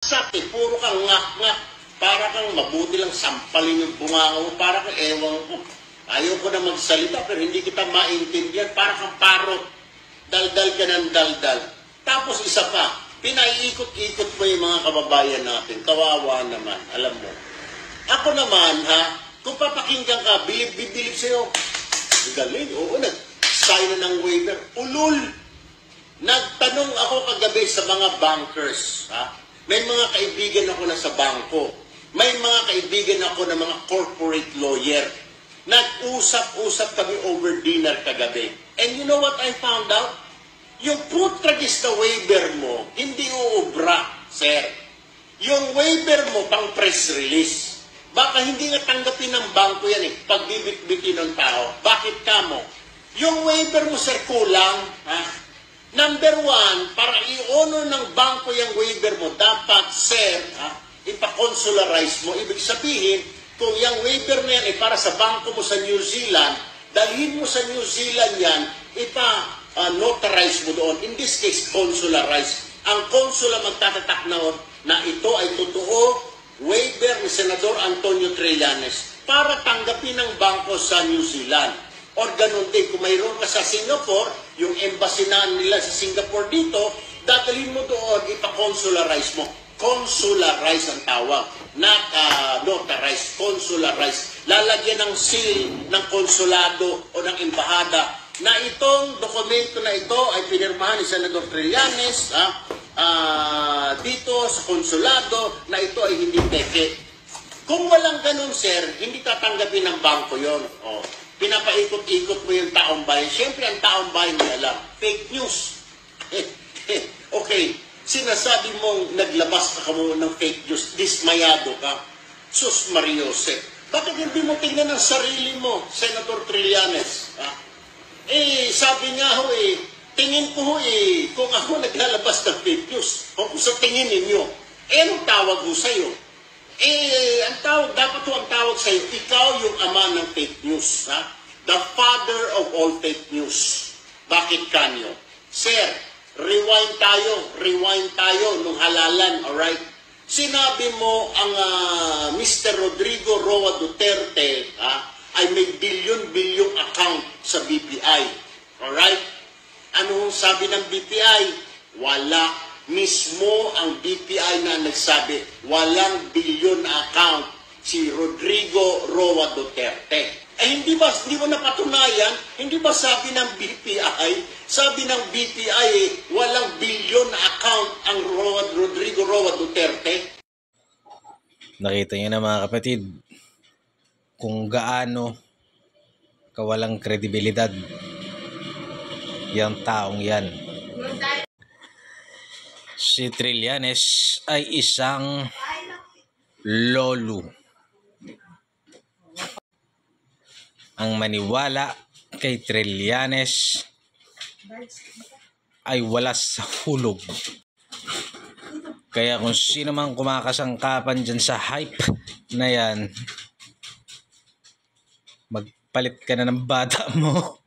Sabi, puro kang ngak-ngak. Para kang mabuti lang sampalin yung bunganga mo. Para kang ewan ko. Ayaw ko na magsalita pero hindi kita maintindihan. Para kang parot. Daldal ka ng daldal. Tapos isa pa, pinaiikot-ikot mo yung mga kababayan natin. Kawawa naman, alam mo. Ako naman, kung papakinggan ka, bilib-bilib sa'yo. Galing, oo, nag-sign na ng waiver. Ulul! Nagtanong ako kagabi sa mga bankers. May mga kaibigan ako na sa bangko. May mga kaibigan ako na mga corporate lawyer. Nag-usap-usap kami over dinner kagabi. And you know what I found out? Yung putragis na waiver mo, hindi uubra, sir. Yung waiver mo pang press release. Baka hindi nga tanggapin ng bangko yan pagbibit-bitin ng tao. Bakit ka mo? Yung waiver mo, sir, kulang. Number one, para i-honor ng bangko yung waiver mo, dapat, sir, ipa-consularize mo. Ibig sabihin, kung yung waiver na yan para sa bangko mo sa New Zealand, dalhin mo sa New Zealand yan, ipa-notarize mo doon. In this case, consularize. Ang consul ang magtatatak na ito ay totoo, waiver ni Senador Antonio Trillanes para tanggapin ng bangko sa New Zealand. Or ganun din, kung mayroon ka sa Singapore, yung embassy na nila sa Singapore dito, dadalhin mo doon, ipa-consularize mo. Consularize ang tawag. Not notarize, consularize. Lalagyan ng seal ng konsulado o ng embahada na itong dokumento na ito ay pinirmahan ni Senador Trillanes dito sa konsulado na ito ay hindi peke. Kung walang ganun, sir, hindi tatanggapin ng bangko yon. Pinapaikot-ikot mo yung taong bayan. Siyempre, ang taong bayan may alam. Fake news. Okay, sinasabi mong naglabas ka mo ng fake news, dismayado ka. Sus Mariose, bakit hindi mo tingnan ang sarili mo, Senator Trillanes? Sabi nga tingin ko kung ako naglalabas ng fake news, o kung sa tingin ninyo, anong tawag ko sa'yo? Dapat ang tawag sa'yo, ikaw yung ama ng fake news. The father of all fake news. Bakit kanyo? Sir, rewind tayo nung halalan, alright? Sinabi mo ang Mr. Rodrigo Roa Duterte ay may bilyon-bilyong account sa BPI. Alright? Anong sabi ng BPI? Wala. Mismo ang BPI na nagsabi, walang bilyon na account si Rodrigo Roa Duterte. Hindi mo napatunayan? Hindi ba sabi ng BPI, walang bilyon na account ang Rodrigo Roa Duterte? Nakita niyo na mga kapatid kung gaano kawalang kredibilidad yung taong yan. Si Trillanes ay isang lolo. Ang maniwala kay Trillanes ay wala sa hulog. Kaya kung sino mang kumakasangkapan dyan sa hype na yan, magpalit ka na ng bata mo.